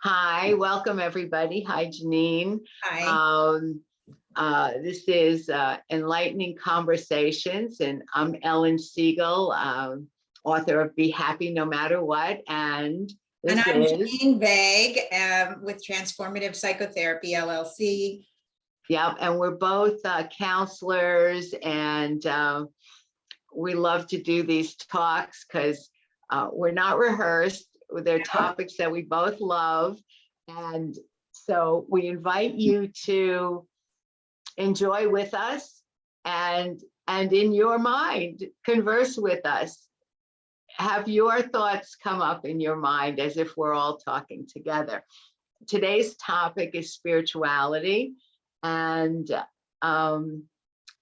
Hi, welcome everybody. Hi, Jeannine. Hi. This is Enlightening Conversations, and I'm Ellen Seigel, author of Be Happy No Matter What. And And this I'm is, Jeannine Vegh with Transformative Psychotherapy, LLC. and we're both counselors, and we love to do these talks because we're not rehearsed. They're topics that we both love. And so we invite you to enjoy with us and in your mind, converse with us. Have your thoughts come up in your mind as if we're all talking together. Today's topic is spirituality, and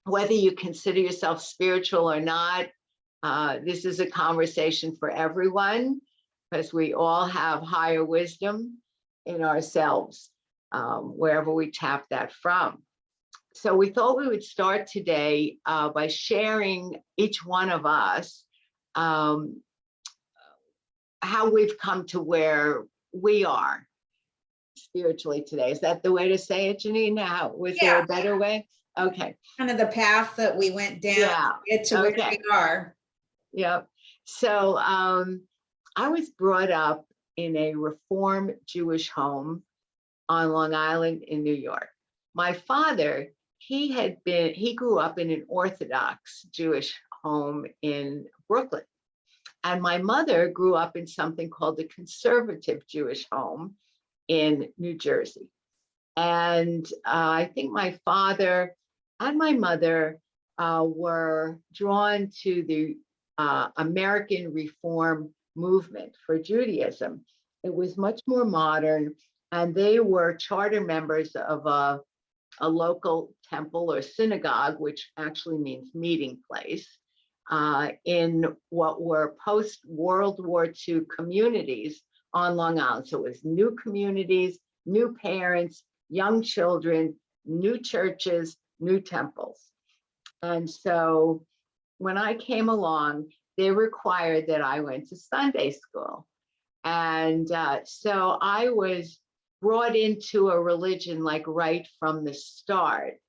whether you consider yourself spiritual or not, this is a conversation for everyone, because we all have higher wisdom in ourselves, wherever we tap that from. So we thought we would start today by sharing, each one of us, how we've come to where we are spiritually today. Is that the way to say it, Jeannine? Was there a better way? Okay. Kind of the path that we went down to get to where we are. Yep. So I was brought up in a Reform Jewish home on Long Island in New York. My father, he grew up in an Orthodox Jewish home in Brooklyn. And my mother grew up in something called the Conservative Jewish home in New Jersey. And I think my father and my mother were drawn to the American Reform movement for Judaism. It was much more modern, and they were charter members of a local temple or synagogue, which actually means meeting place, in what were post-World War II communities on Long Island. So it was new communities, new parents, young children, new churches, new temples. And so when I came along, they required that I went to Sunday school. And so I was brought into a religion like right from the start,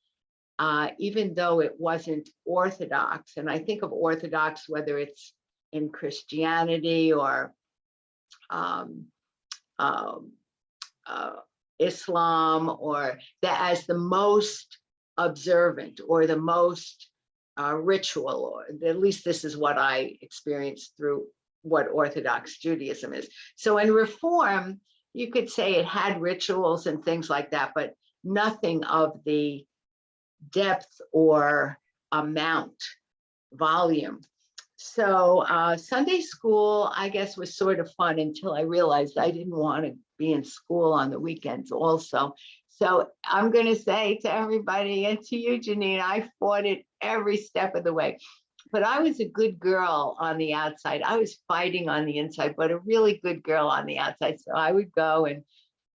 even though it wasn't Orthodox. And I think of Orthodox, whether it's in Christianity or Islam, or as the most observant or the most ritual, or at least this is what I experienced through what Orthodox Judaism is. So in Reform, you could say it had rituals and things like that, but nothing of the depth or amount, volume. So Sunday school, I guess, was sort of fun until I realized I didn't want to be in school on the weekends also. So I'm going to say to everybody, and to you, Jeannine, I fought it every step of the way. But I was a good girl on the outside. I was fighting on the inside, but a really good girl on the outside. So I would go, and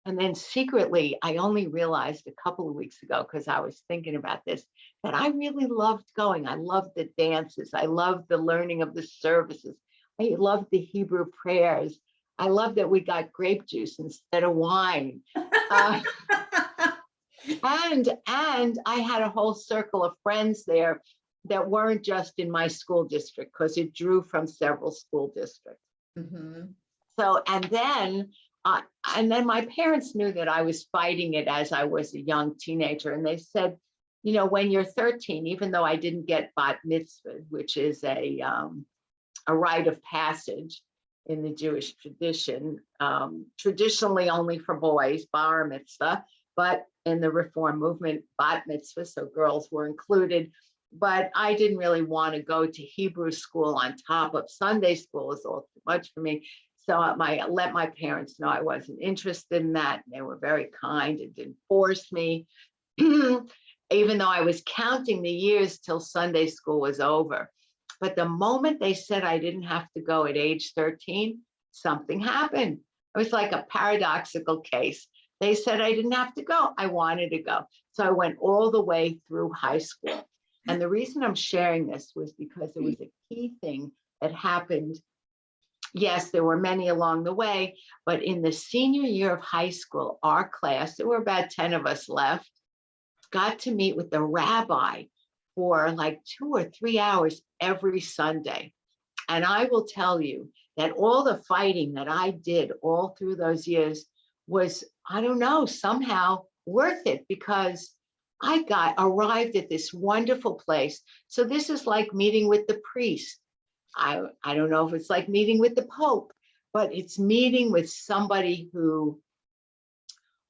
then secretly, I only realized a couple of weeks ago, because I was thinking about this, that I really loved going. I loved the dances. I loved the learning of the services. I loved the Hebrew prayers. I loved that we got grape juice instead of wine. And I had a whole circle of friends there that weren't just in my school district, because it drew from several school districts. Mm-hmm. So, and then my parents knew that I was fighting it as I was a young teenager. And they said, you know, when you're 13, even though I didn't get bat mitzvah, which is a rite of passage in the Jewish tradition, traditionally only for boys, bar mitzvah, but in the Reform movement, bat mitzvah, so girls were included. But I didn't really want to go to Hebrew school on top of Sunday school. It was all too much for me. So I let my parents know I wasn't interested in that. And they were very kind and didn't force me, even though I was counting the years till Sunday school was over. But the moment they said I didn't have to go at age 13, something happened. It was like a paradoxical case. They said I didn't have to go. I wanted to go. So I went all the way through high school. And the reason I'm sharing this was because it was a key thing that happened yes, there were many along the way, but in the senior year of high school, our class, there were about 10 of us left, got to meet with the rabbi for like 2 or 3 hours every Sunday. And I will tell you that all the fighting that I did all through those years was, I don't know, somehow worth it, because I arrived at this wonderful place. So this is like meeting with the priest. I don't know if it's like meeting with the Pope, but it's meeting with somebody who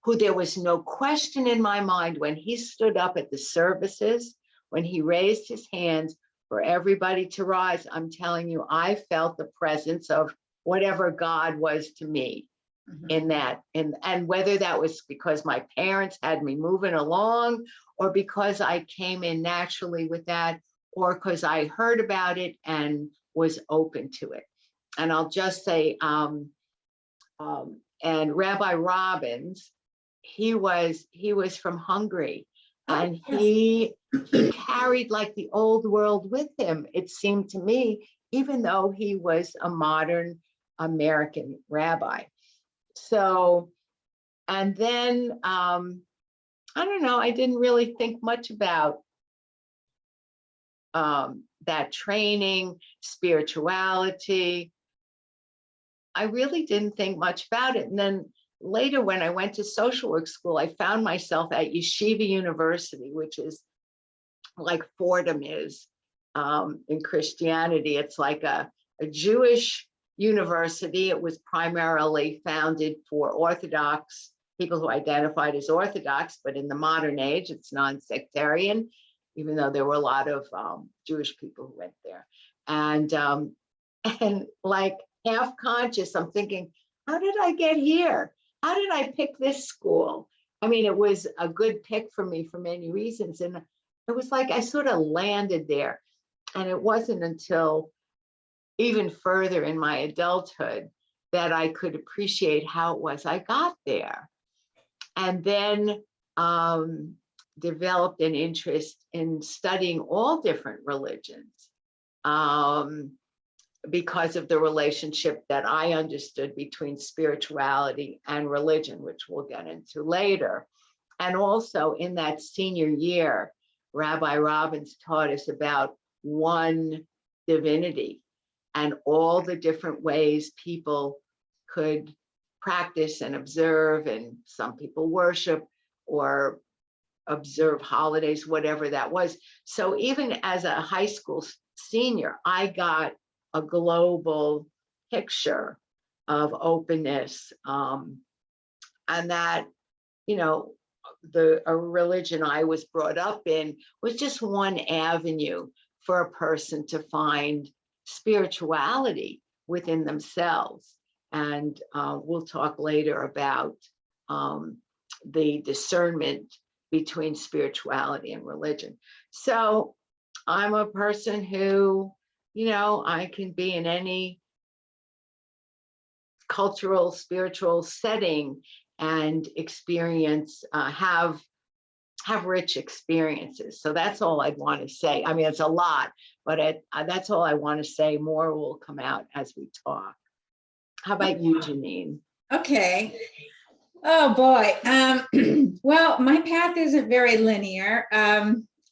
there was no question in my mind when he stood up at the services, when he raised his hands for everybody to rise. I'm telling you, I felt the presence of whatever God was to me in that. And whether that was because my parents had me moving along, or because I came in naturally with that, or because I heard about it and was open to it. And I'll just say, and Rabbi Robbins, he was from Hungary, and he carried like the old world with him, it seemed to me, even though he was a modern American rabbi. So, and then I don't know, I didn't really think much about that training, spirituality. I really didn't think much about it. And then later, when I went to social work school, I found myself at Yeshiva University, which is like Fordham is in Christianity. It's like a Jewish university. It was primarily founded for Orthodox people who identified as Orthodox, but in the modern age, it's non-sectarian, even though there were a lot of Jewish people who went there. And like half conscious, I'm thinking, how did I get here? How did I pick this school? I mean, it was a good pick for me for many reasons. And it was like I sort of landed there. And it wasn't until even further in my adulthood that I could appreciate how it was I got there. And then developed an interest in studying all different religions because of the relationship that I understood between spirituality and religion, which we'll get into later. And also in that senior year, Rabbi Robbins taught us about one divinity and all the different ways people could practice and observe, and some people worship or observe holidays, whatever that was. So even as a high school senior, I got a global picture of openness, and that, you know, the religion I was brought up in was just one avenue for a person to find spirituality within themselves. And we'll talk later about the discernment between spirituality and religion. So I'm a person who, you know, I can be in any cultural, spiritual setting and experience, have rich experiences. So that's all I'd want to say. I mean, it's a lot, but that's all I want to say. More will come out as we talk. How about you, Jeannine? Okay. Oh boy. Well, my path isn't very linear.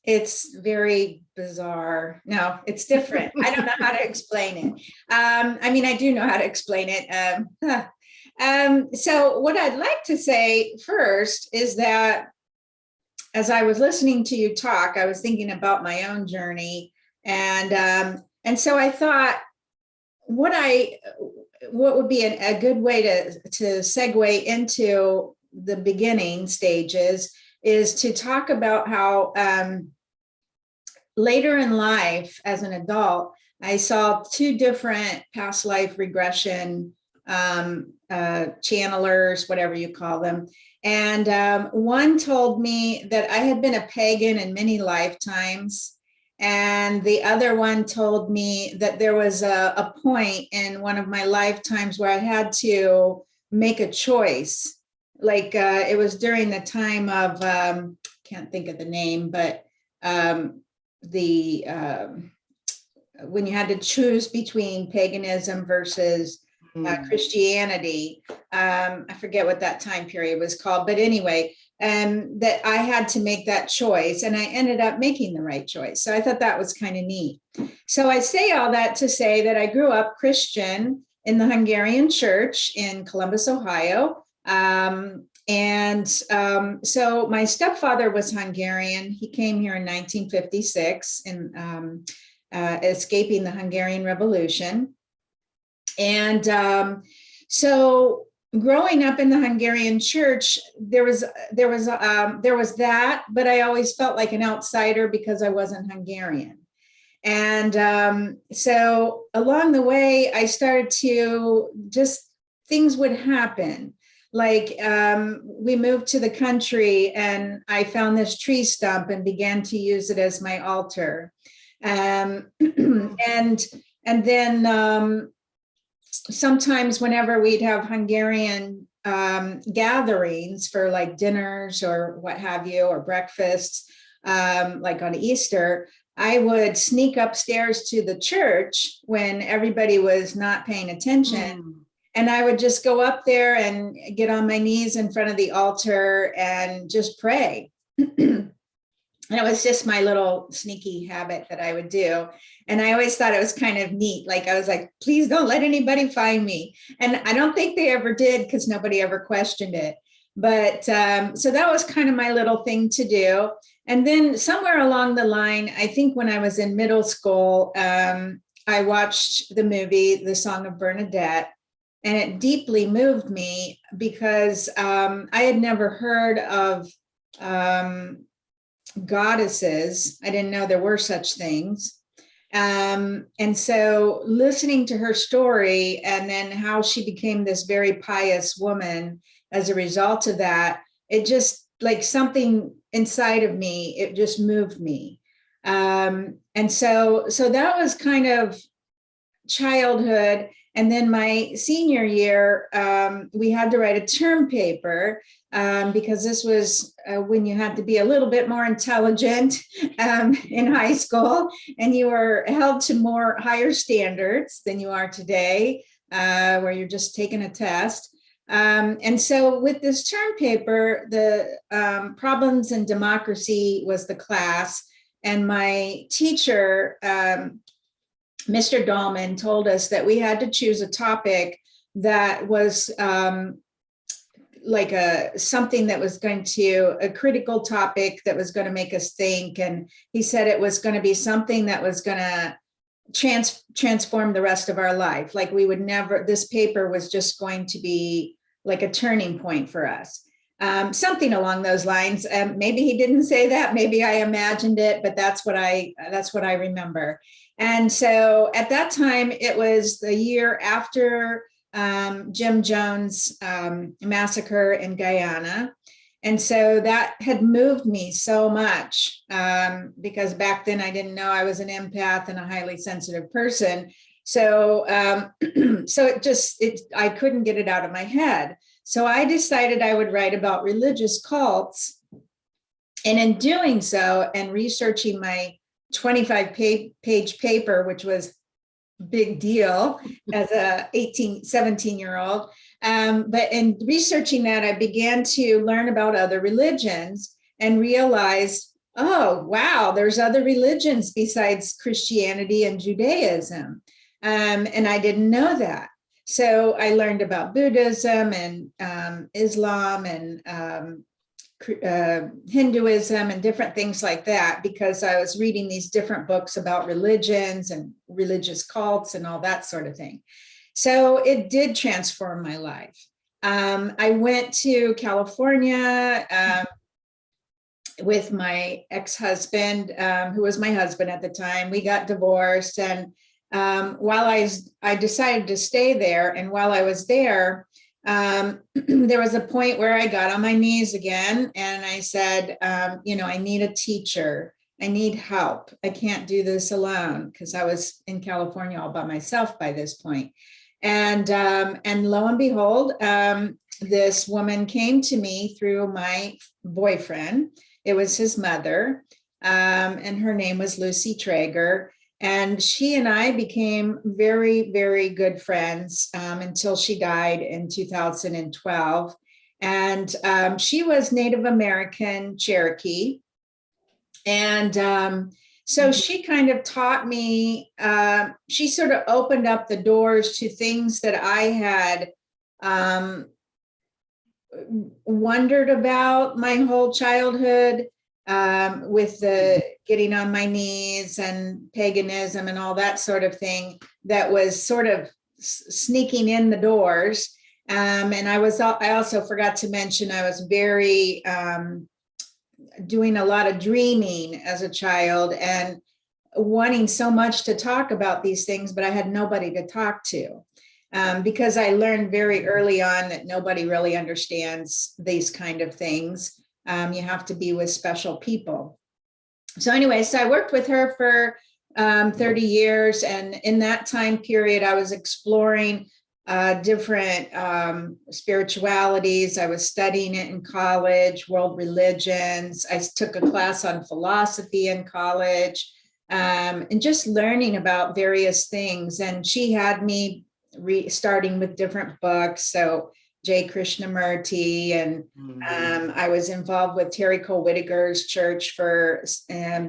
It's very bizarre. No, it's different. I don't know how to explain it. I mean, I do know how to explain it. So what I'd like to say first is that as I was listening to you talk, I was thinking about my own journey. And so I thought what would be a good way to segue into the beginning stages is to talk about how later in life as an adult, I saw two different past life regression channelers, whatever you call them. And one told me that I had been a pagan in many lifetimes. And the other one told me that there was a point in one of my lifetimes where I had to make a choice. Like it was during the time of, can't think of the name, but when you had to choose between paganism versus Christianity. I forget what that time period was called, but anyway, that I had to make that choice, and I ended up making the right choice. So I thought that was kind of neat. So I say all that to say that I grew up Christian in the Hungarian church in Columbus, Ohio. So my stepfather was Hungarian. He came here in 1956 and escaping the Hungarian Revolution. And so growing up in the Hungarian church, there was that, but I always felt like an outsider because I wasn't Hungarian. And so along the way, I started to things would happen. Like we moved to the country and I found this tree stump and began to use it as my altar. And then sometimes whenever we'd have Hungarian gatherings for like dinners or what have you, or breakfasts, like on Easter, I would sneak upstairs to the church when everybody was not paying attention. And I would just go up there and get on my knees in front of the altar and just pray. And it was just my little sneaky habit that I would do. And I always thought it was kind of neat. Like, I was like, please don't let anybody find me. And I don't think they ever did because nobody ever questioned it. But so that was kind of my little thing to do. And then somewhere along the line, I think when I was in middle school, I watched the movie, The Song of Bernadette. And it deeply moved me because I had never heard of goddesses. I didn't know there were such things. And so listening to her story and then how she became this very pious woman as a result of that, it just like something inside of me, it just moved me. And so that was kind of childhood. And then my senior year, we had to write a term paper because this was when you had to be a little bit more intelligent in high school, and you were held to more higher standards than you are today, where you're just taking a test. And so with this term paper, the Problems in Democracy was the class, and my teacher, Mr. Dahlman, told us that we had to choose a topic that was like something that was going to, a critical topic that was going to make us think. And he said it was going to be something that was going to transform the rest of our life. Like we would never, this paper was just going to be like a turning point for us. Something along those lines. Maybe he didn't say that, maybe I imagined it, but that's what I remember. And so at that time, it was the year after Jim Jones' massacre in Guyana. And so that had moved me so much because back then I didn't know I was an empath and a highly sensitive person. So, I couldn't get it out of my head. So I decided I would write about religious cults. And in doing so and researching my 25-page paper, which was a big deal as a 17-year-old. But in researching that, I began to learn about other religions and realized, oh, wow, there's other religions besides Christianity and Judaism. And I didn't know that. So I learned about Buddhism and Islam and Hinduism and different things like that, because I was reading these different books about religions and religious cults and all that sort of thing. So it did transform my life. I went to California with my ex-husband, who was my husband at the time. We got divorced, and while I decided to stay there, and while I was there, there was a point where I got on my knees again and I said, I need a teacher. I need help. I can't do this alone, because I was in California all by myself by this point. And lo and behold, this woman came to me through my boyfriend. It was his mother, and her name was Lucy Traeger. And she and I became very, very good friends until she died in 2012. And she was Native American Cherokee. And so she kind of taught me, she sort of opened up the doors to things that I had wondered about my whole childhood, with the getting on my knees and paganism and all that sort of thing that was sort of sneaking in the doors. And I also forgot to mention, I was very doing a lot of dreaming as a child and wanting so much to talk about these things, but I had nobody to talk to. Because I learned very early on that nobody really understands these kind of things. You have to be with special people. So anyway, so I worked with her for 30 years. And in that time period, I was exploring different spiritualities. I was studying it in college, world religions. I took a class on philosophy in college, and just learning about various things. And she had me starting with different books. So J. Krishnamurti, and I was involved with Terry Cole Whittaker's church for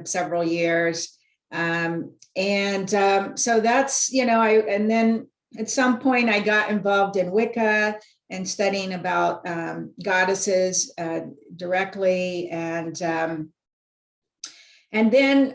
several years. So that's, and then at some point I got involved in Wicca and studying about goddesses directly. And then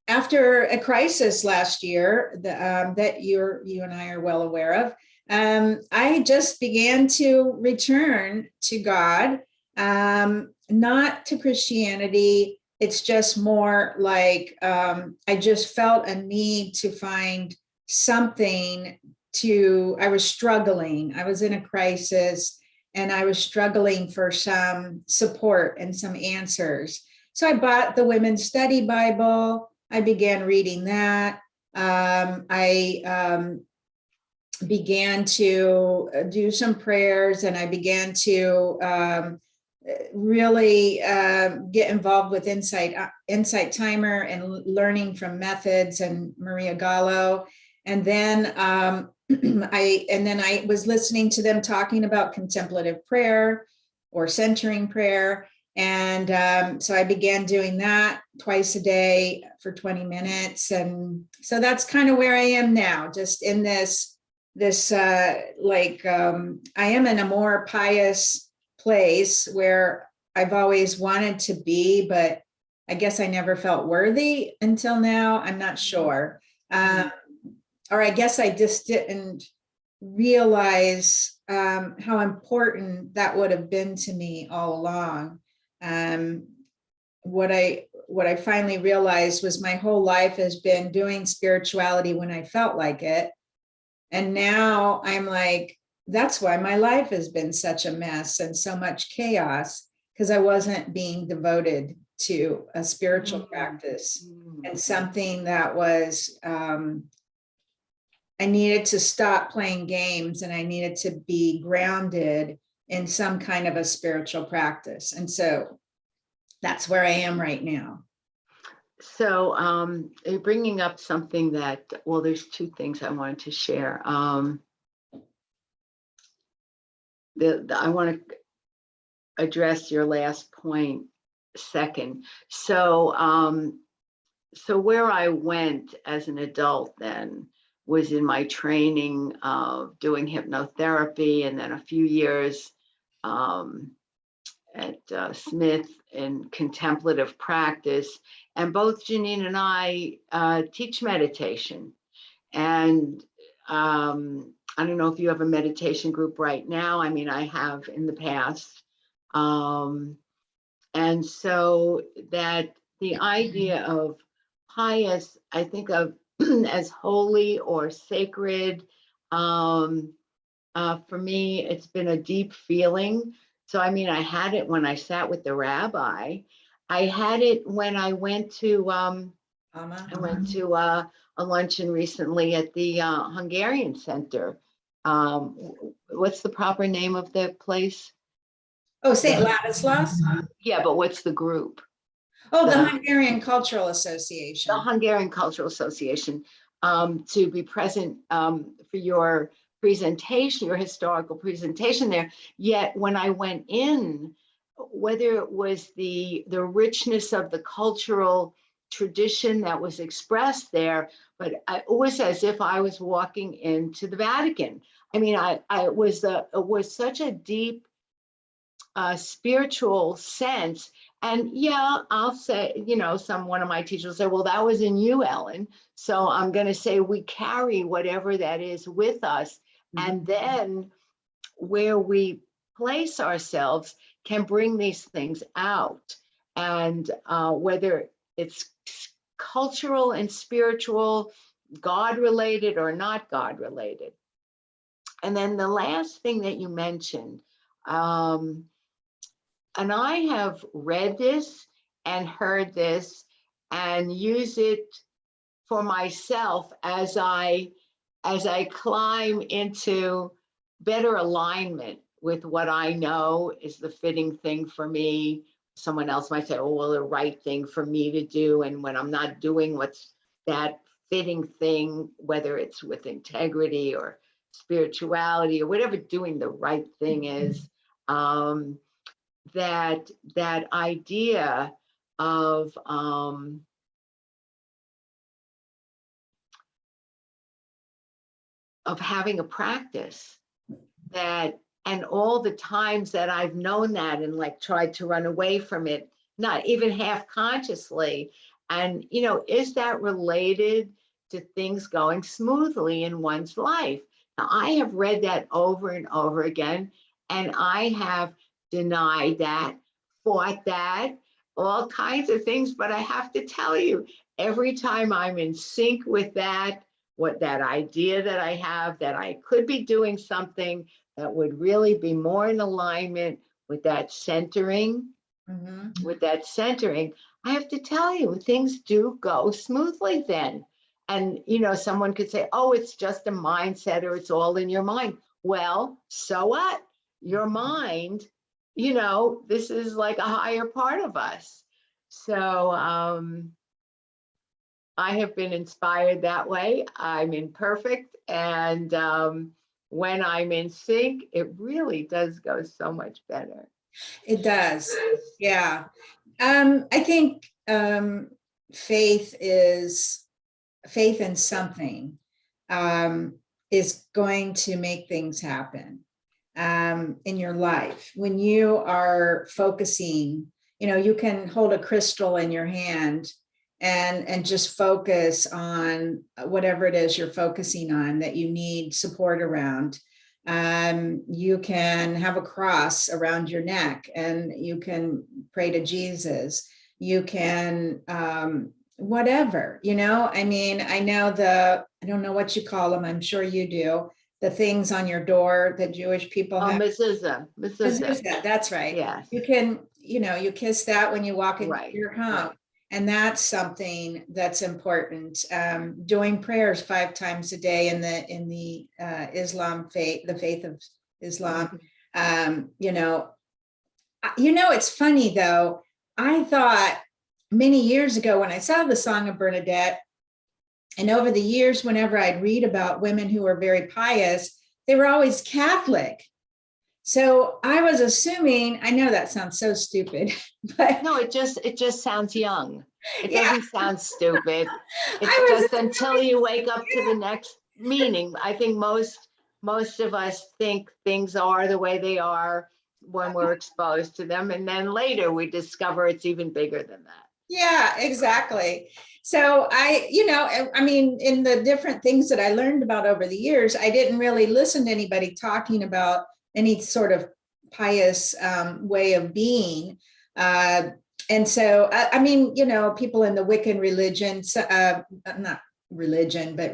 after a crisis last year that you and I are well aware of, I just began to return to God, not to Christianity. It's just more like I just felt a need to find something I was struggling. I was in a crisis and I was struggling for some support and some answers. So I bought the Women's Study Bible. I began reading that. I began to do some prayers, and I began to really get involved with Insight Timer and learning from Methods and Maria Gallo. And then I was listening to them talking about contemplative prayer or centering prayer. And so I began doing that twice a day for 20 minutes. And so that's kind of where I am now, just in this I am in a more pious place where I've always wanted to be, but I guess I never felt worthy until now. I'm not sure. Or I guess I just didn't realize how important that would have been to me all along. What I finally realized was my whole life has been doing spirituality when I felt like it. And now I'm like, that's why my life has been such a mess and so much chaos, because I wasn't being devoted to a spiritual practice and something that was, I needed to stop playing games and I needed to be grounded in some kind of a spiritual practice. And so that's where I am right now. So you're bringing up something that, well, there's two things I wanted to share. I want to address your last point second. So where I went as an adult then was in my training of doing hypnotherapy, and then a few years at Smith in contemplative practice. And both Jeannine and I teach meditation. And I don't know if you have a meditation group right now. I mean, I have in the past. And so that the idea of pious, I think of as holy or sacred. For me, it's been a deep feeling. So, I mean, I had it when I sat with the rabbi. I had it when I went to a luncheon recently at the Hungarian Center. What's the proper name of the place? Oh, St. Ladislas? Yeah, but what's the group? Oh, the the Hungarian Cultural the Association. Hungarian Cultural Association, to be present for your presentation, your historical presentation there. Yet when I went in, whether it was the richness of the cultural tradition that was expressed there, but it was as if I was walking into the Vatican. I mean, it was such a deep spiritual sense. And yeah, I'll say, one of my teachers will say, well, that was in you, Ellen. So I'm going to say we carry whatever that is with us. And then where we place ourselves can bring these things out. And whether it's cultural and spiritual, God related or not God related. And then the last thing that you mentioned, and I have read this and heard this and use it for myself as I climb into better alignment with what I know is the fitting thing for me. Someone else might say, oh, well, the right thing for me to do. And when I'm not doing what's that fitting thing, whether it's with integrity or spirituality or whatever doing the right thing is, that idea of having a practice that, and all the times that I've known that and like tried to run away from it, not even half consciously. And, is that related to things going smoothly in one's life? Now, I have read that over and over again, and I have denied that, fought that, all kinds of things. But I have to tell you, every time I'm in sync with that, what that idea that I have, that I could be doing something that would really be more in alignment with that centering, I have to tell you, things do go smoothly then. And, someone could say, oh, it's just a mindset or it's all in your mind. Well, so what? Your mind, this is like a higher part of us. So I have been inspired that way. I'm imperfect. And when I'm in sync, it really does go so much better. It does. Yeah. I think faith in something is going to make things happen in your life. When you are focusing, you can hold a crystal in your hand and just focus on whatever it is you're focusing on that you need support around. You can have a cross around your neck and you can pray to Jesus. You can, whatever, I mean, I don't know what you call them. I'm sure you do. The things on your door that Jewish people have. Mezuzah. That's right. Yes. You can, you kiss that when you walk into your home. Right. And that's something that's important. Doing prayers 5 times a day in the Islam faith, the faith of Islam. It's funny though. I thought many years ago when I saw the Song of Bernadette, and over the years, whenever I'd read about women who were very pious, they were always Catholic. So I was assuming, I know that sounds so stupid, but no, it just sounds young. It doesn't sound stupid. It's just until you wake up to the next meaning. I think most of us think things are the way they are when we're exposed to them. And then later we discover it's even bigger than that. Yeah, exactly. So I mean, in the different things that I learned about over the years, I didn't really listen to anybody talking about any sort of pious way of being. And so, I mean, people in the Wiccan religions, not religion, but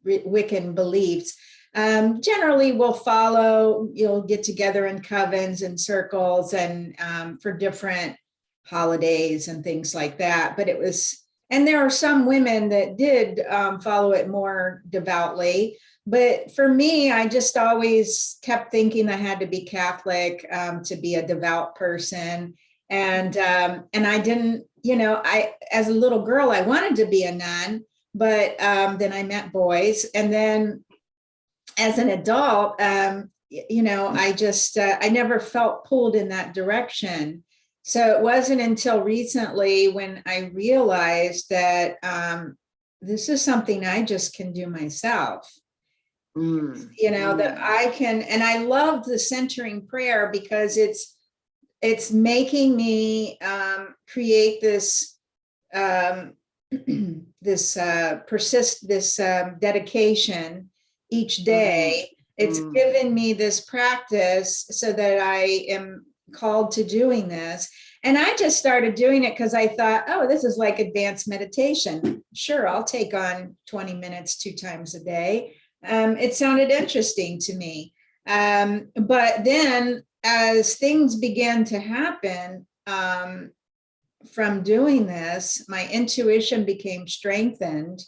Wiccan beliefs, generally will follow, you'll get together in covens and circles and for different holidays and things like that. But and there are some women that did follow it more devoutly. But for me, I just always kept thinking I had to be Catholic to be a devout person. And I didn't, as a little girl, I wanted to be a nun, but then I met boys. And then as an adult, I never felt pulled in that direction. So it wasn't until recently when I realized that this is something I just can do myself. That I can, and I love the centering prayer because it's making me create this dedication each day. It's given me this practice so that I am called to doing this. And I just started doing it because I thought, oh, this is like advanced meditation. Sure, I'll take on 20 minutes 2 times a day. It sounded interesting to me. But then as things began to happen from doing this, my intuition became strengthened.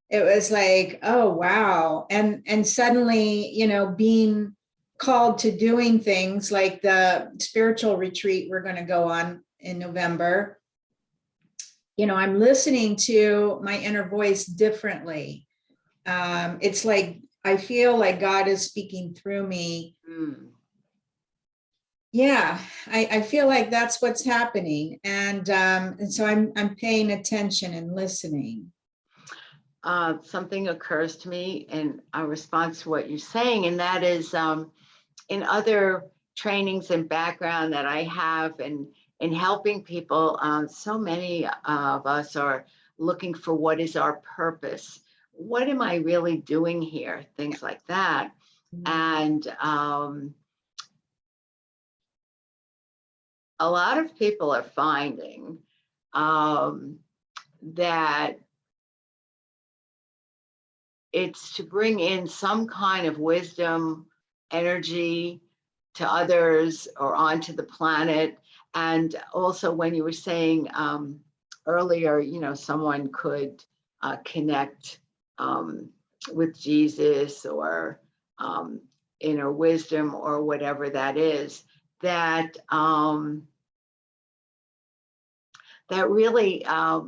It was like, oh, wow. And suddenly, being called to doing things like the spiritual retreat we're going to go on in November, I'm listening to my inner voice differently. It's like, I feel like God is speaking through me. Yeah, I feel like that's what's happening. And so I'm paying attention and listening. Something occurs to me in a response to what you're saying, and that is in other trainings and background that I have and in helping people, so many of us are looking for what is our purpose. What am I really doing here? Things like that. And a lot of people are finding that it's to bring in some kind of wisdom, energy to others or onto the planet. And also when you were saying earlier, someone could connect with Jesus or inner wisdom or whatever that is, that really a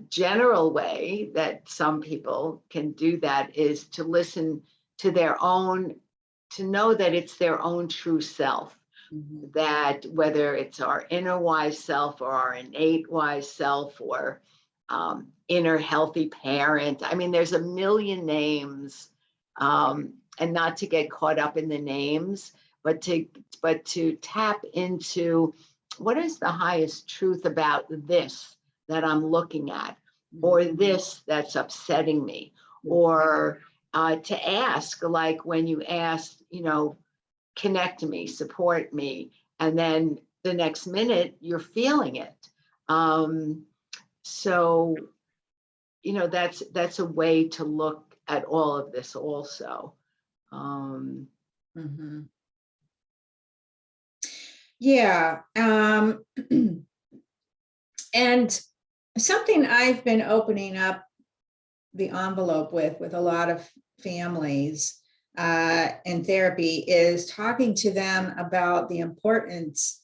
general way that some people can do that is to listen to their own, to know that it's their own true self. That whether it's our inner wise self or our innate wise self or inner healthy parent. I mean, there's a million names, and not to get caught up in the names, but to tap into what is the highest truth about this that I'm looking at, or this that's upsetting me, or to ask, like when you ask, connect me, support me, and then the next minute you're feeling it. So, that's a way to look at all of this also. Yeah. And something I've been opening up the envelope with a lot of families in therapy is talking to them about the importance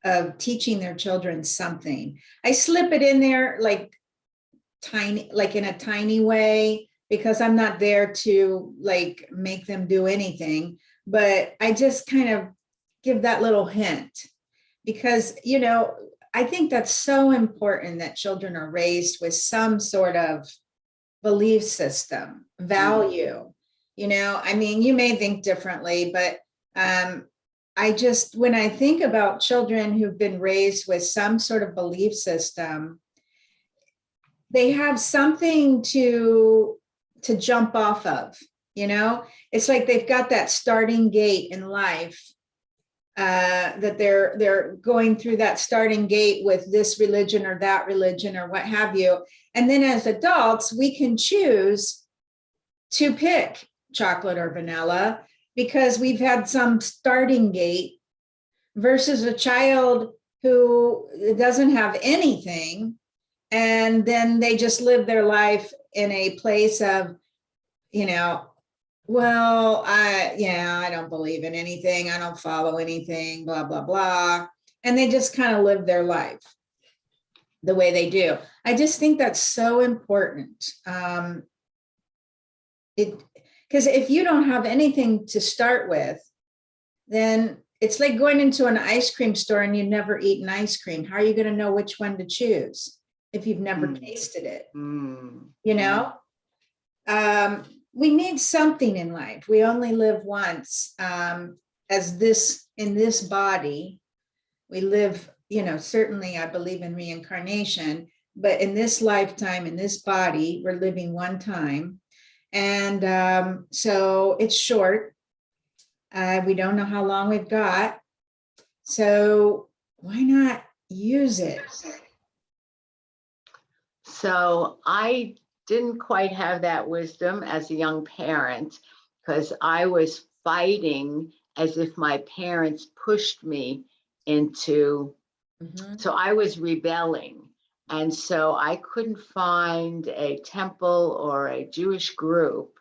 of teaching their children something. I slip it in there like in a tiny way, because I'm not there to like make them do anything, but I just kind of give that little hint because, I think that's so important that children are raised with some sort of belief system, value. I mean, you may think differently, but when I think about children who've been raised with some sort of belief system, they have something to jump off of, it's like they've got that starting gate in life, that they're going through that starting gate with this religion or that religion or what have you. And then as adults, we can choose to pick chocolate or vanilla because we've had some starting gate, versus a child who doesn't have anything. And then they just live their life in a place of, well, I don't believe in anything. I don't follow anything, blah, blah, blah. And they just kind of live their life. the way they do. I just think that's so important. Because if you don't have anything to start with, then it's like going into an ice cream store and you've never eaten ice cream. How are you going to know which one to choose if you've never tasted it? You know, we need something in life. We only live once. In this body, we live, you know, certainly I believe in reincarnation, but in this lifetime, in this body, we're living one time. And so it's short. We don't know how long we've got. So why not use it? So I didn't quite have that wisdom as a young parent, because I was fighting as if my parents pushed me into, so I was rebelling. And so I couldn't find a temple or a Jewish group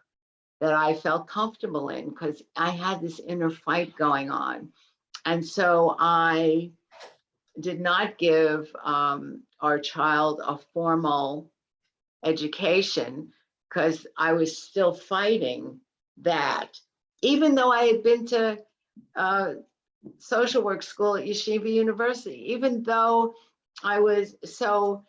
that I felt comfortable in, because I had this inner fight going on. And so I did not give our child a formal education, because I was still fighting that. Even though I had been to social work school at Yeshiva University, even though I was so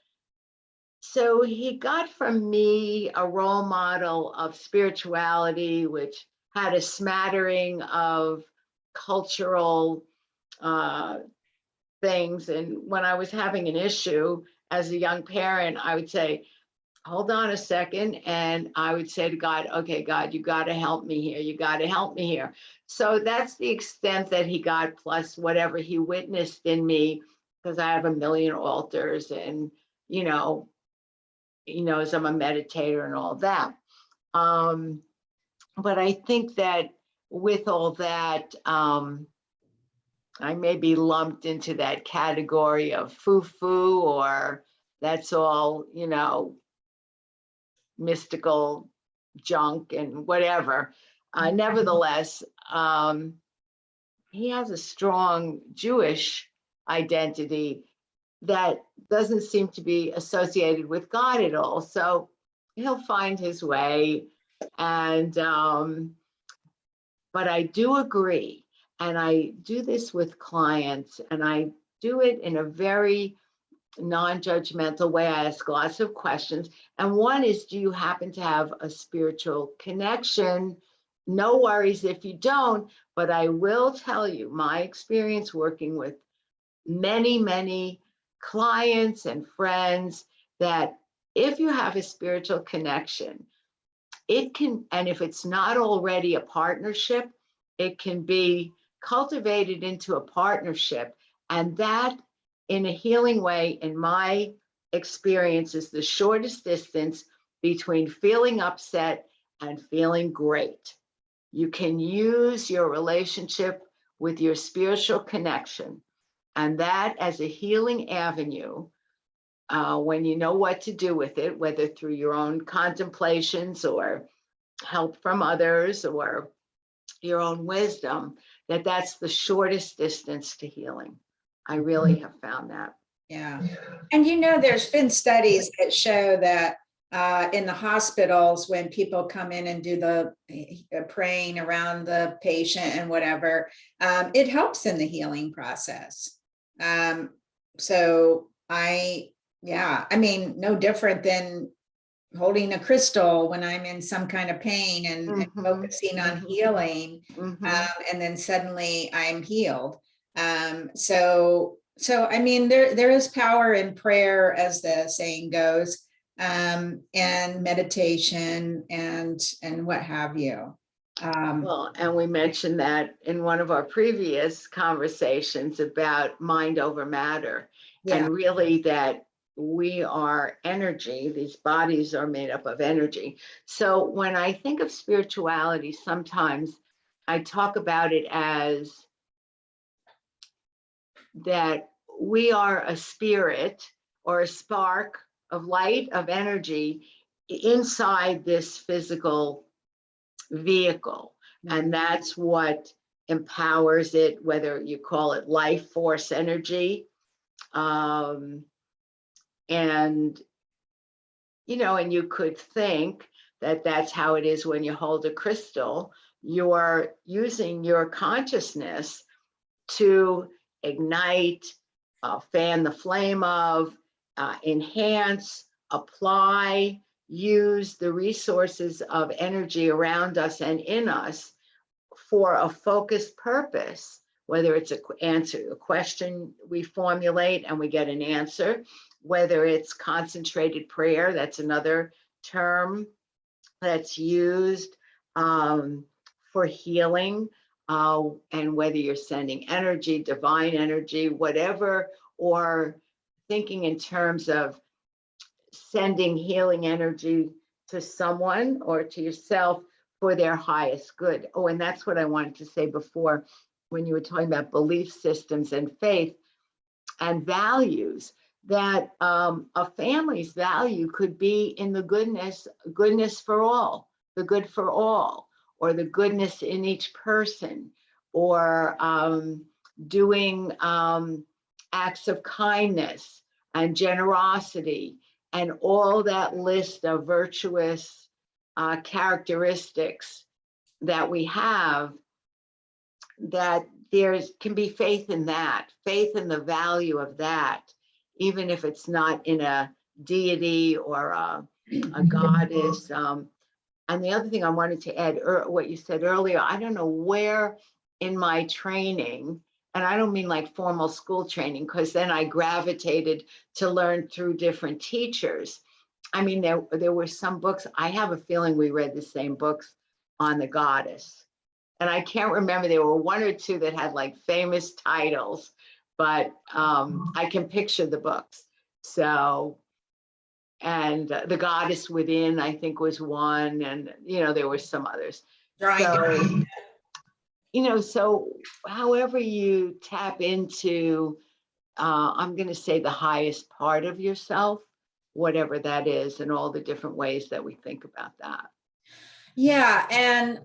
he got from me a role model of spirituality, which had a smattering of cultural things. And when I was having an issue as a young parent, I would say, hold on a second. And I would say to God, okay, God, you got to help me here. You got to help me here. So that's the extent that he got, plus whatever he witnessed in me, because I have a million altars, and, you know, he knows I'm a meditator and all that. But I think that with all that, I may be lumped into that category of foo-foo, or that's all, you know, mystical junk and whatever. Nevertheless, he has a strong Jewish identity that doesn't seem to be associated with God at all. So he'll find his way. And, but I do agree, and I do this with clients, and I do it in a very non-judgmental way. I ask lots of questions. And one is, do you happen to have a spiritual connection? No worries if you don't, but I will tell you my experience working with many, many clients and friends, that if you have a spiritual connection, it can, and if it's not already a partnership, it can be cultivated into a partnership. And that, in a healing way, in my experience, is the shortest distance between feeling upset and feeling great. You can use your relationship with your spiritual connection, and that as a healing avenue, when you know what to do with it, whether through your own contemplations or help from others or your own wisdom, that's the shortest distance to healing. I really have found that. Yeah. And you know, there's been studies that show that in the hospitals, when people come in and do the praying around the patient and whatever, it helps in the healing process. So I mean, no different than holding a crystal when I'm in some kind of pain and focusing on healing, and then suddenly I'm healed. So I mean, there is power in prayer, as the saying goes, and meditation and what have you. Well, and we mentioned that in one of our previous conversations about mind over matter, and really that we are energy. These bodies are made up of energy. So when I think of spirituality, sometimes I talk about it as that we are a spirit or a spark of light, of energy inside this physical vehicle. And that's what empowers it, whether you call it life force energy, And, and you could think that that's how it is when you hold a crystal. You're using your consciousness to ignite, fan the flame of, enhance, apply, use the resources of energy around us and in us for a focused purpose, whether it's a question we formulate and we get an answer, whether it's concentrated prayer, that's another term that's used for healing, and whether you're sending energy, divine energy, whatever, or thinking in terms of sending healing energy to someone or to yourself for their highest good. Oh, and that's what I wanted to say before when you were talking about belief systems and faith and values, that a family's value could be in the goodness for all, the good for all, or the goodness in each person, or doing acts of kindness and generosity, and all that list of virtuous characteristics that we have, that can be faith in that, faith in the value of that, even if it's not in a deity or a goddess. And the other thing I wanted to add, what you said earlier, I don't know where in my training, and I don't mean like formal school training, because then I gravitated to learn through different teachers. I mean, there were some books, I have a feeling we read the same books on the goddess. And I can't remember, there were one or two that had like famous titles, but I can picture the books. So, and The Goddess Within, I think, was one, and there were some others. So, so however you tap into, I'm going to say, the highest part of yourself, whatever that is, and all the different ways that we think about that. Yeah. And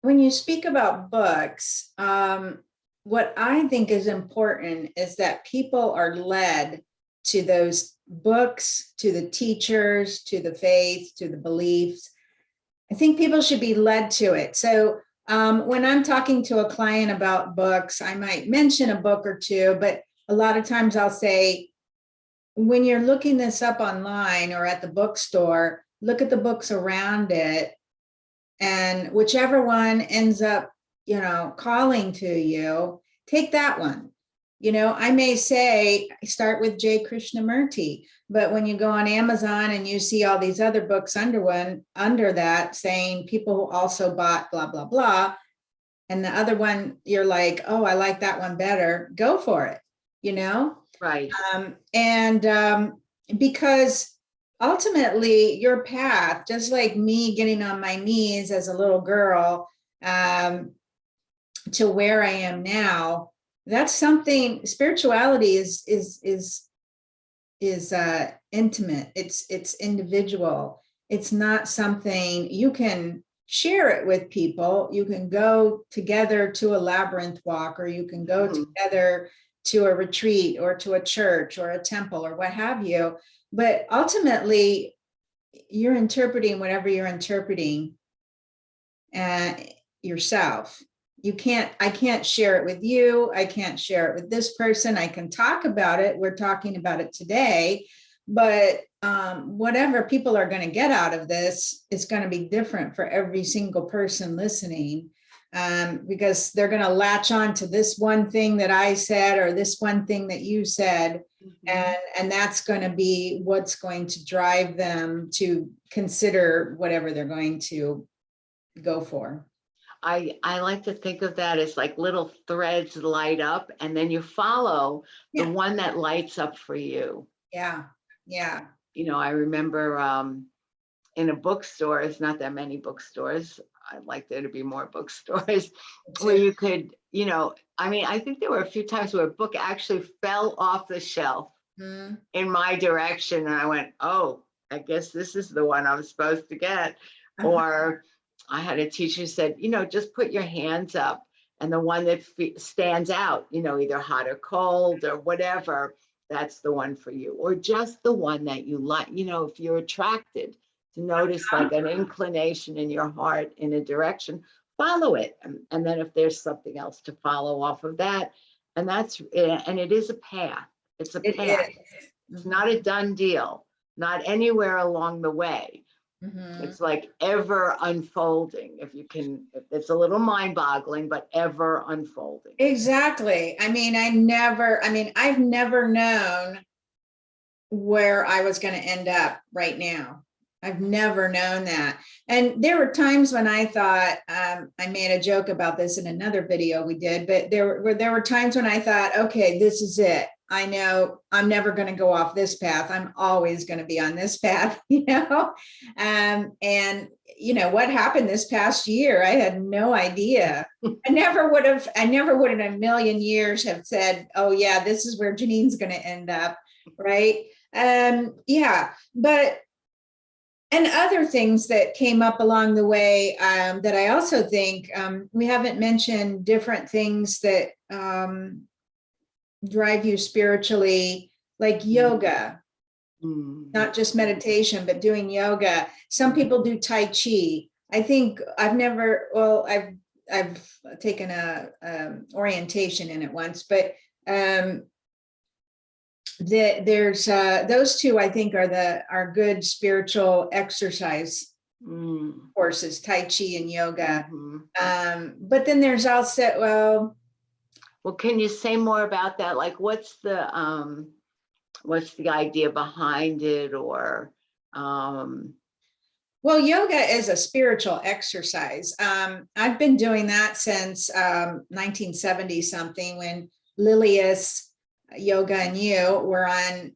when you speak about books, what I think is important is that people are led to those books, to the teachers, to the faith, to the beliefs. I think people should be led to it. So when I'm talking to a client about books, I might mention a book or two, but a lot of times I'll say, when you're looking this up online or at the bookstore, look at the books around it, and whichever one ends up, calling to you, take that one. I may say, start with J. Krishnamurti, but when you go on Amazon and you see all these other books under that saying people who also bought blah, blah, blah, and the other one, you're like, oh, I like that one better, go for it, Right. Because ultimately your path, just like me getting on my knees as a little girl to where I am now, that's something. Spirituality is intimate. It's individual. It's not something you can share it with people. You can go together to a labyrinth walk, or you can go together to a retreat or to a church or a temple or what have you. But ultimately, you're interpreting whatever you're interpreting yourself. I can't share it with you. I can't share it with this person. I can talk about it. We're talking about it today, but whatever people are going to get out of this is going to be different for every single person listening, because they're going to latch on to this one thing that I said or this one thing that you said. And that's going to be what's going to drive them to consider whatever they're going to go for. I like to think of that as like little threads light up, and then you follow the one that lights up for you. Yeah. I remember in a bookstore, it's not that many bookstores. I'd like there to be more bookstores where you could, I think there were a few times where a book actually fell off the shelf in my direction. And I went, oh, I guess this is the one I'm supposed to get. Or I had a teacher who said, just put your hands up, and the one that stands out, either hot or cold or whatever, that's the one for you, or just the one that you like. You know, if you're attracted to notice like an inclination in your heart in a direction, follow it. And then if there's something else to follow off of that, and it is a path. It's a It path. is. It's not a done deal, not anywhere along the way. Mhm. It's like ever unfolding. It's a little mind boggling, but ever unfolding. Exactly. I mean, I've never known where I was going to end up right now. I've never known that. And there were times when I thought, I made a joke about this in another video we did, but there were times when I thought, okay, this is it. I know I'm never going to go off this path. I'm always going to be on this path, you know? And you know, what happened this past year, I had no idea. I never would have in a million years have said, oh yeah, this is where Jeannine's going to end up. Right. Yeah, but, and other things that came up along the way that I also think we haven't mentioned, different things that drive you spiritually, like yoga, not just meditation, but doing yoga. Some people do Tai Chi. I think I've taken a orientation in it once, but there's those two, I think, are good spiritual exercise courses, Tai Chi and yoga. But then there's also, well, can you say more about that? Like, what's the idea behind it, or well, yoga is a spiritual exercise. I've been doing that since 1970 something, when Lilius Yoga and You were on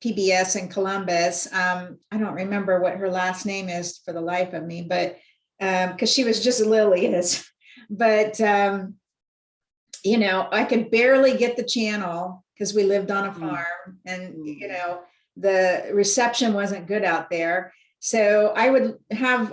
PBS in Columbus. I don't remember what her last name is for the life of me, but because she was just Lilius. But you know, I could barely get the channel because we lived on a farm, and you know, the reception wasn't good out there. So I would have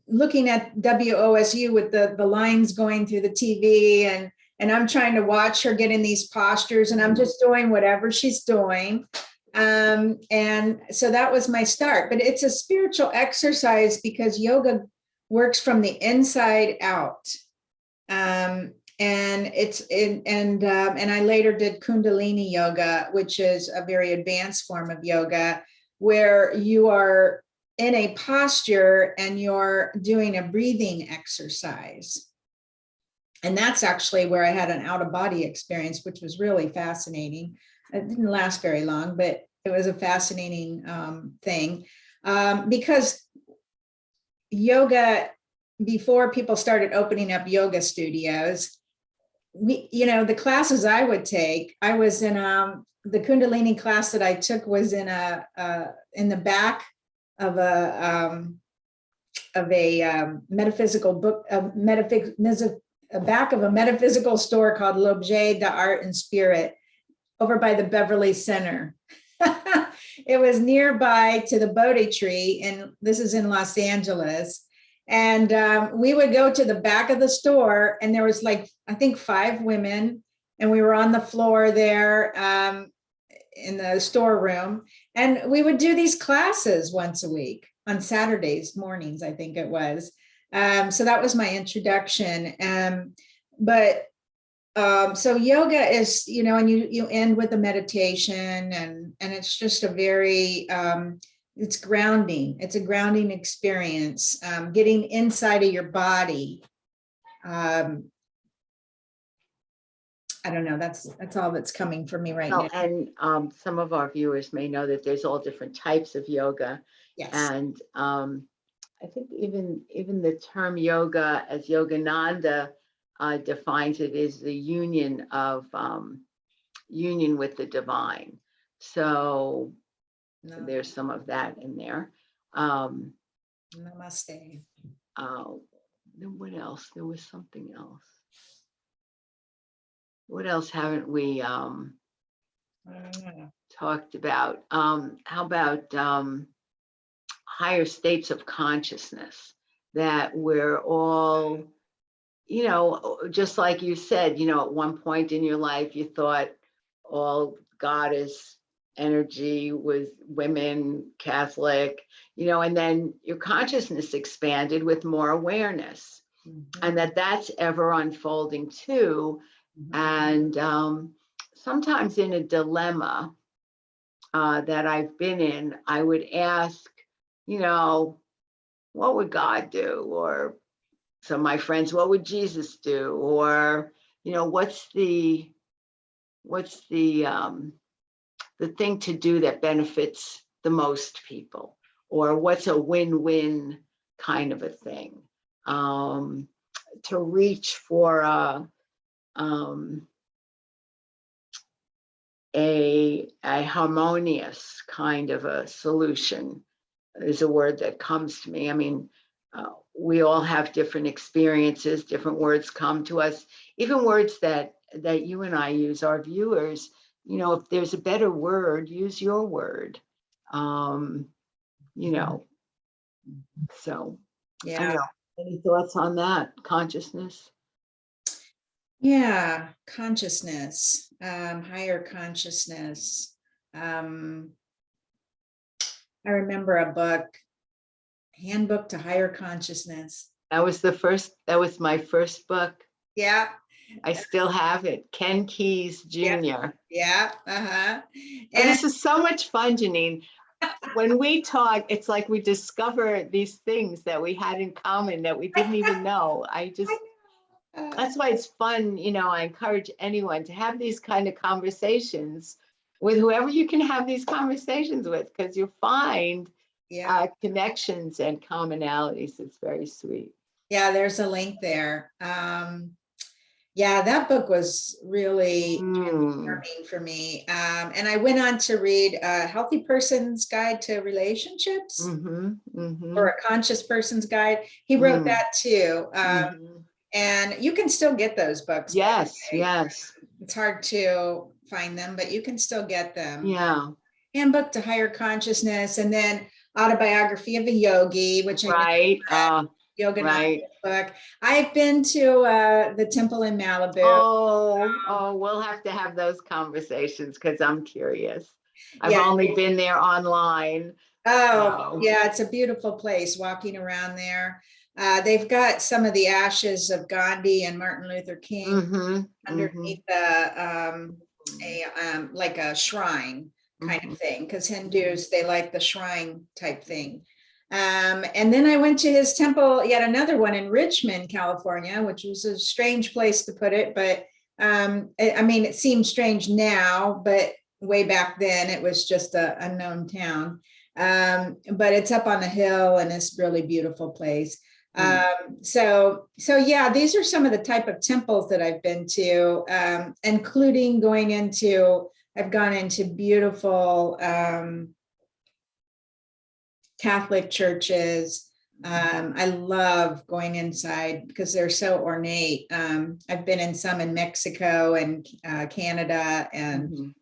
looking at WOSU with the lines going through the TV, and I'm trying to watch her get in these postures, and I'm just doing whatever she's doing. And so that was my start. But it's a spiritual exercise because yoga works from the inside out. And I later did Kundalini yoga, which is a very advanced form of yoga, where you are in a posture and you're doing a breathing exercise. And that's actually where I had an out-of-body experience, which was really fascinating. It didn't last very long, but it was a fascinating thing because yoga, before people started opening up yoga studios, you know, the classes I would take, I was in the Kundalini class that I took was in the back of a metaphysical book, back of a metaphysical store called L'Objet d'Art and Spirit over by the Beverly Center. It was nearby to the Bodhi tree, and this is in Los Angeles. And we would go to the back of the store, and there was like, I think 5 women, and we were on the floor there in the storeroom, and we would do these classes once a week on Saturdays mornings, I think it was. So that was my introduction. So yoga is, you know, and you end with a meditation, and it's just a very, it's grounding. It's a grounding experience, getting inside of your body. I don't know. That's all that's coming for me right now. And some of our viewers may know that there's all different types of yoga. Yes. And I think even the term yoga, as Yogananda defines it, is the union with the divine. So there's some of that in there. Namaste. Then what else? There was something else. What else haven't we talked about? How about higher states of consciousness, that we're all, you know, just like you said, you know, at one point in your life, you thought all goddess energy with women, Catholic, and then your consciousness expanded with more awareness, and that's ever unfolding too. And sometimes in a dilemma that I've been in, I would ask, what would God do? Or some of my friends, what would Jesus do? Or, what's the thing to do that benefits the most people? Or what's a win-win kind of a thing? To reach for a harmonious kind of a solution is a word that comes to me. I mean, we all have different experiences, different words come to us, even words that you and I use, our viewers, if there's a better word, use your word. So Yeah. I don't know. Any thoughts on that? Consciousness? Yeah, consciousness, higher consciousness. I remember a book, Handbook to Higher Consciousness. That was my first book. Yeah. I still have it. Ken Keyes Jr. Yeah. And this is so much fun, Jeannine. When we talk, it's like we discover these things that we had in common that we didn't even know. That's why it's fun. I encourage anyone to have these kind of conversations with whoever you can have these conversations with, because you find connections and commonalities. It's very sweet. Yeah, there's a link there. Yeah, that book was really transforming for me. And I went on to read A Healthy Person's Guide to Relationships, or A Conscious Person's Guide. He wrote that too. And you can still get those books. Yes, yes. It's hard to find them, but you can still get them. Yeah. Handbook to Higher Consciousness, and then Autobiography of a Yogi, which Yoga book. I've been to the temple in Malibu. Oh, we'll have to have those conversations because I'm curious. I've only been there online. Yeah, it's a beautiful place walking around there. They've got some of the ashes of Gandhi and Martin Luther King underneath like a shrine kind of thing, because Hindus, they like the shrine type thing. And then I went to his temple, yet another one in Richmond, California, which was a strange place to put it. But I mean, it seems strange now, but way back then it was just an unknown town. But it's up on the hill and it's a really beautiful place. So yeah, these are some of the type of temples that I've been to, including I've gone into beautiful Catholic churches. I love going inside because they're so ornate. I've been in some in Mexico and Canada, and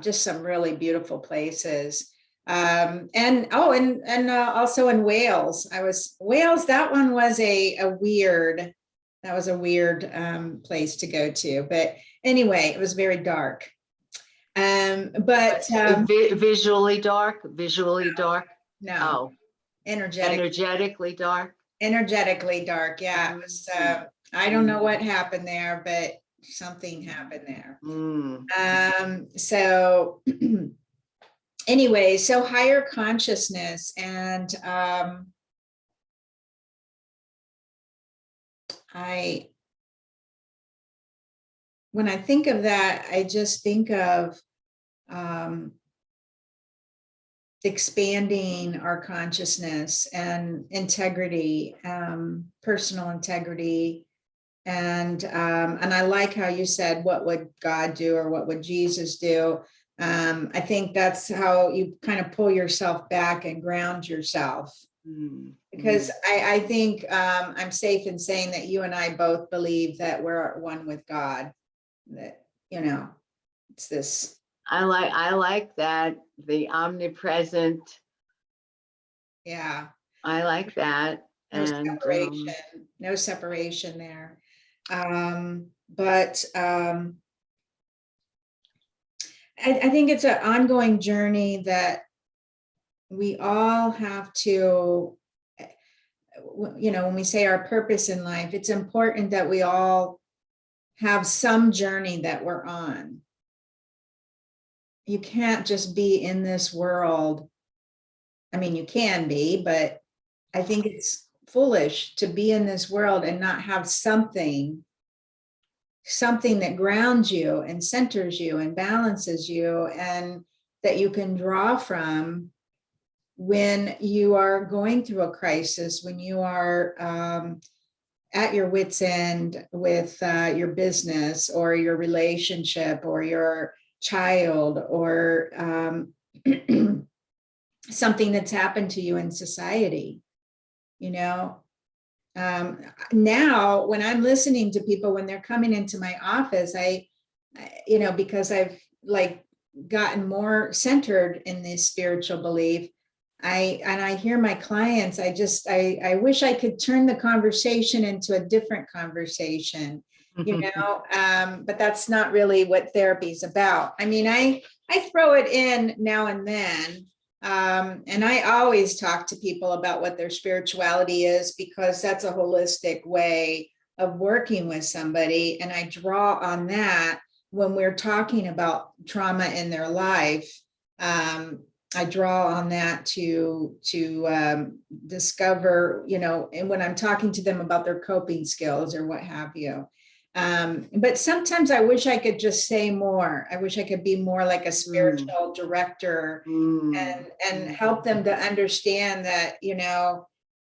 just some really beautiful places. And also in Wales. Wales. That one was a weird place to go to. But anyway, it was very dark. But visually dark. No. Oh, energetically dark. Energetically dark. Yeah. It was, I don't know what happened there, but something happened there. So anyway, so higher consciousness, and when I think of that, I just think of expanding our consciousness and integrity, personal integrity. And I like how you said, what would God do, or what would Jesus do? I think that's how you kind of pull yourself back and ground yourself. Because I think I'm safe in saying that you and I both believe that we're at one with God, that, it's this. I like that, the omnipresent. Yeah. I like that. No separation there. But I think it's an ongoing journey that we all have to, when we say our purpose in life, it's important that we all have some journey that we're on. You can't just be in this world. I mean, you can be, but I think it's foolish to be in this world and not have something that grounds you and centers you and balances you, and that you can draw from when you are going through a crisis, when you are at your wit's end with your business or your relationship or your child, or something that's happened to you in society. Now when I'm listening to people when they're coming into my office, because I've like gotten more centered in this spiritual belief, I hear my clients, I wish I could turn the conversation into a different conversation, but that's not really what therapy is about. I mean, I throw it in now and then. And I always talk to people about what their spirituality is, because that's a holistic way of working with somebody. And I draw on that when we're talking about trauma in their life. I draw on that to discover, and when I'm talking to them about their coping skills or what have you. But sometimes I wish I could just say more. I wish I could be more like a spiritual director and help them to understand that,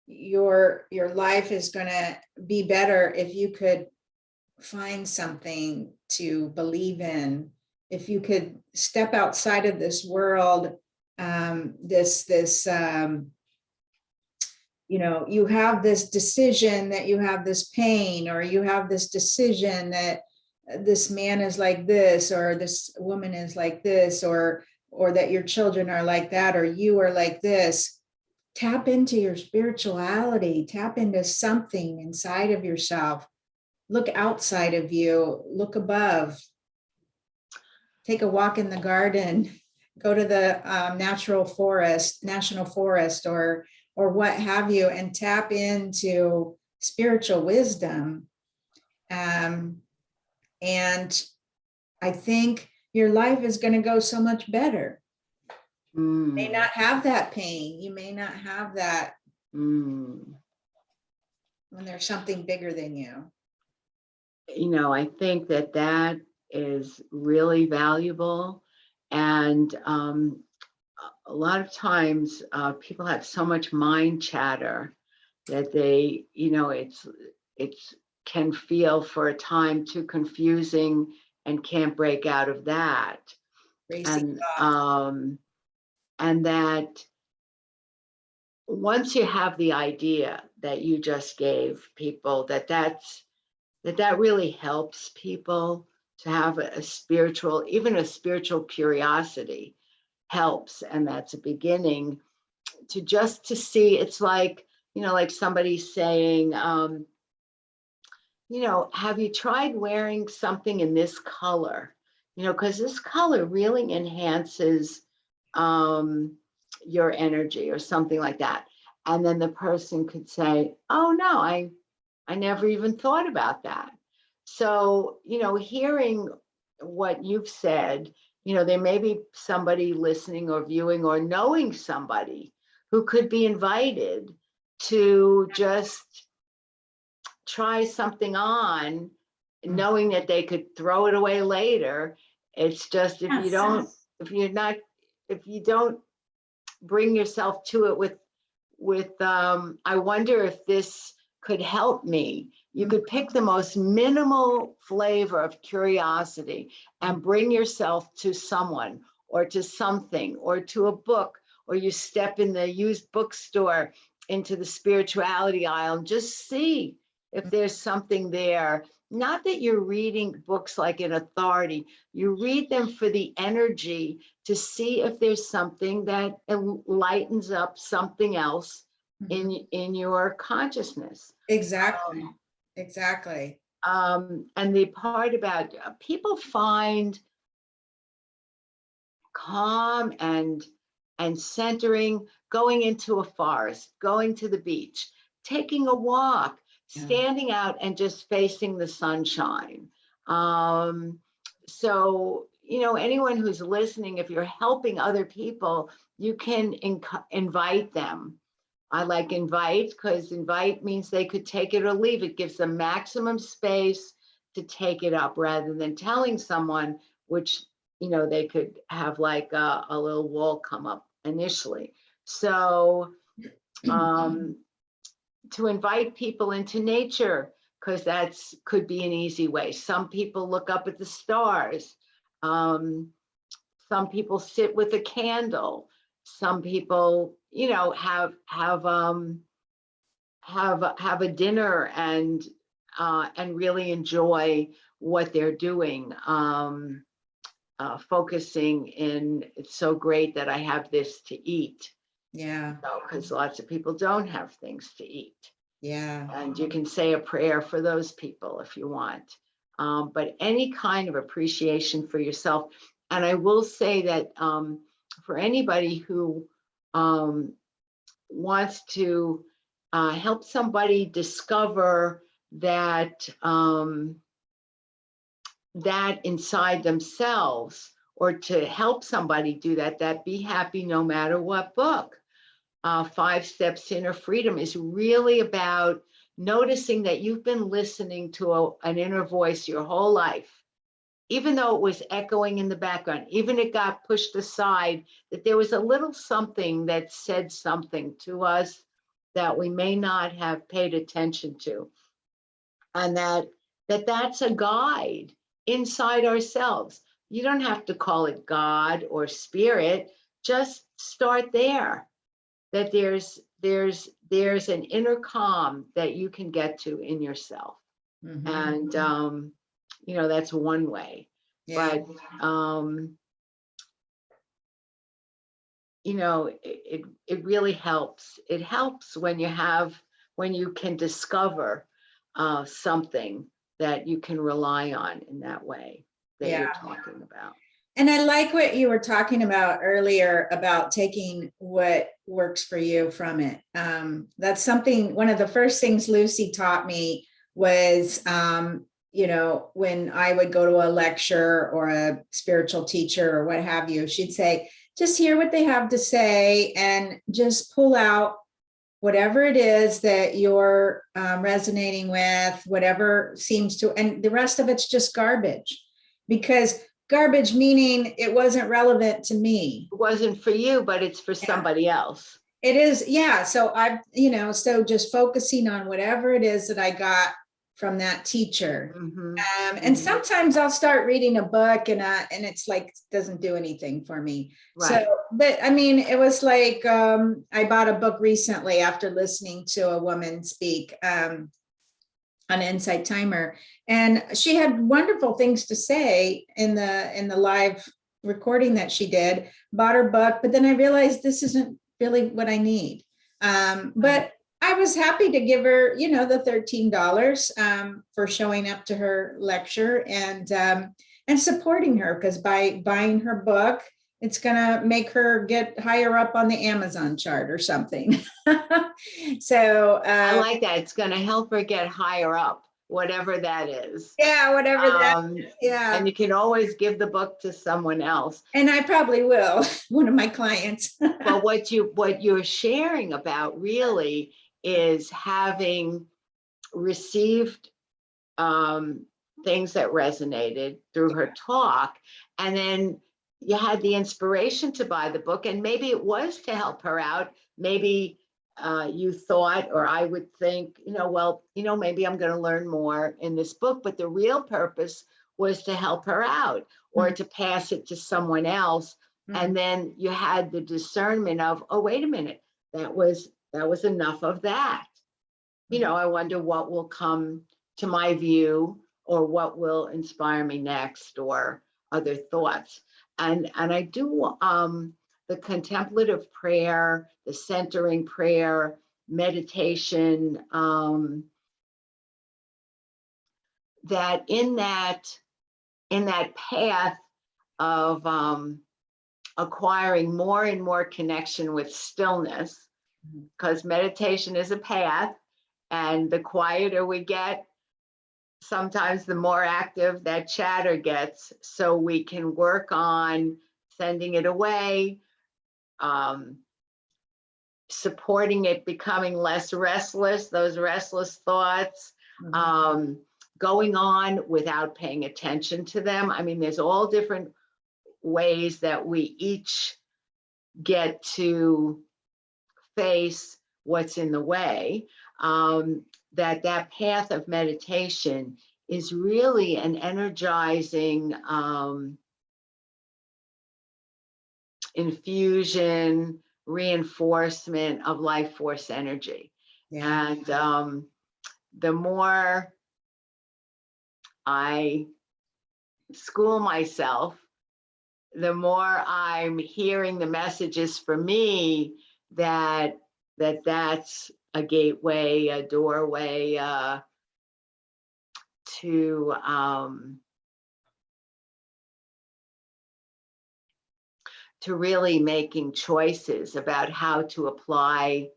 your life is going to be better if you could find something to believe in, if you could step outside of this world. You have this decision that you have this pain, or you have this decision that this man is like this, or this woman is like this, or that your children are like that, or you are like this. Tap into your spirituality, tap into something inside of yourself. Look outside of you, look above, take a walk in the garden, go to the national forest, or what have you, and tap into spiritual wisdom. And I think your life is going to go so much better. You may not have that pain. You may not have that when there's something bigger than you. I think that is really valuable. And a lot of times people have so much mind chatter that they, it can feel for a time too confusing and can't break out of that. And that once you have the idea that you just gave people, that really helps people to have a spiritual, even a spiritual curiosity helps. And that's a beginning to see. It's like, like somebody saying, have you tried wearing something in this color? Because this color really enhances your energy, or something like that. And then the person could say, oh no, I never even thought about that. So, hearing what you've said, there may be somebody listening or viewing or knowing somebody who could be invited to just try something on, knowing that they could throw it away later. It's just if you don't bring yourself to it with I wonder if this could help me. You could pick the most minimal flavor of curiosity and bring yourself to someone or to something or to a book, or you step in the used bookstore into the spirituality aisle and just see if there's something there. Not that you're reading books like an authority, you read them for the energy to see if there's something that lightens up something else in your consciousness. Exactly. And the part about people find calm and centering, going into a forest, going to the beach, taking a walk, standing out and just facing the sunshine. So, you know, anyone who's listening, if you're helping other people, you can invite them. I like invite because invite means they could take it or leave. It gives them maximum space to take it up rather than telling someone, which, you know, they could have like a little wall come up initially. So to invite people into nature, because that's could be an easy way. Some people look up at the stars. Some people sit with a candle. Some people, you know, have a dinner and really enjoy what they're doing. Focusing in, it's so great that I have this to eat. Yeah. Because lots of people don't have things to eat. Yeah. And you can say a prayer for those people if you want. But any kind of appreciation for yourself. And I will say that for anybody who wants to help somebody discover that that inside themselves, or to help somebody do that, that Be Happy No Matter What book, 5 Steps to Inner Freedom, is really about noticing that you've been listening to an inner voice your whole life, even though it was echoing in the background, even it got pushed aside, that there was a little something that said something to us that we may not have paid attention to. And that's a guide inside ourselves. You don't have to call it God or spirit, just start there. That there's an inner calm that you can get to in yourself. Mhm. And you know, that's one way. Yeah. But you know, it really helps. It helps when you can discover something that you can rely on in that way that Yeah. you're talking about. And I like what you were talking about earlier about taking what works for you from it. That's something, one of the first things Lucy taught me was, you know, when I would go to a lecture or a spiritual teacher or what have you, she'd say, just hear what they have to say and just pull out whatever it is that you're resonating with, whatever seems to, and the rest of it's just garbage. Because garbage meaning it wasn't relevant to me. It wasn't for you, but it's for somebody else. It is, yeah. So I've, you know, so just focusing on whatever it is that I got from that teacher. And sometimes I'll start reading a book and it's like, doesn't do anything for me. Right. So, but I mean, it was like, I bought a book recently after listening to a woman speak on Insight Timer, and she had wonderful things to say in the live recording that she did. Bought her book, but then I realized this isn't really what I need. But I was happy to give her, you know, the $13 for showing up to her lecture and supporting her, because by buying her book, it's going to make her get higher up on the Amazon chart or something. So I like that. It's going to help her get higher up, whatever that is. Yeah, whatever that is. Yeah. And you can always give the book to someone else. And I probably will, one of my clients. But what you're sharing about really is having received things that resonated through her talk, and then you had the inspiration to buy the book, and maybe it was to help her out. Maybe you thought, or I would think, you know, well, you know, maybe I'm going to learn more in this book, but the real purpose was to help her out or to pass it to someone else. And then you had the discernment of, oh, wait a minute, that was enough of that. You know, I wonder what will come to my view, or what will inspire me next, or other thoughts. And I do the contemplative prayer, the centering prayer, meditation, that in that path of acquiring more and more connection with stillness, because meditation is a path, and the quieter we get, sometimes the more active that chatter gets. So we can work on sending it away, supporting it becoming less restless, those restless thoughts, going on without paying attention to them. I mean, there's all different ways that we each get to face what's in the way. That path of meditation is really an energizing infusion, reinforcement of life force energy. Yeah. And the more I school myself, the more I'm hearing the messages for me that's a gateway, a doorway to really making choices about how to apply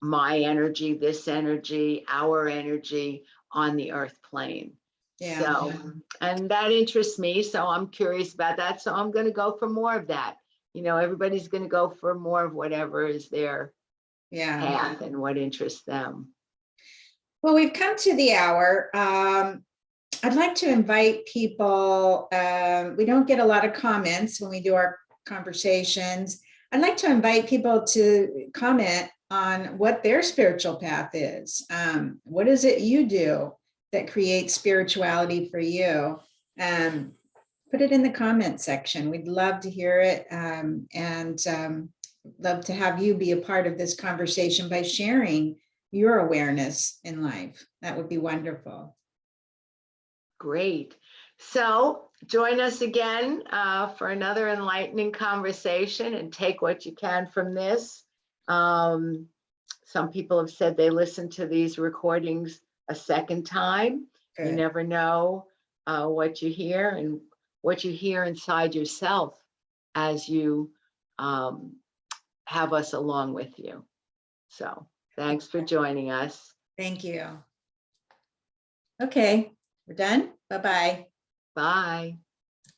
my energy, this energy, our energy on the earth plane. Yeah. So, and that interests me. So I'm curious about that. So I'm going to go for more of that. You know, everybody's going to go for more of whatever is their path and what interests them. Well, we've come to the hour. I'd like to invite people. We don't get a lot of comments when we do our conversations. I'd like to invite people to comment on what their spiritual path is. What is it you do that creates spirituality for you? Put it in the comment section. We'd love to hear it, and love to have you be a part of this conversation by sharing your awareness in life. That would be wonderful. Great. So join us again for another enlightening conversation, and take what you can from this. Some people have said they listen to these recordings a second time. Good. You never know what you hear and what you hear inside yourself as you have us along with you. So thanks for joining us. Thank you. Okay, we're done. Bye-bye. Bye.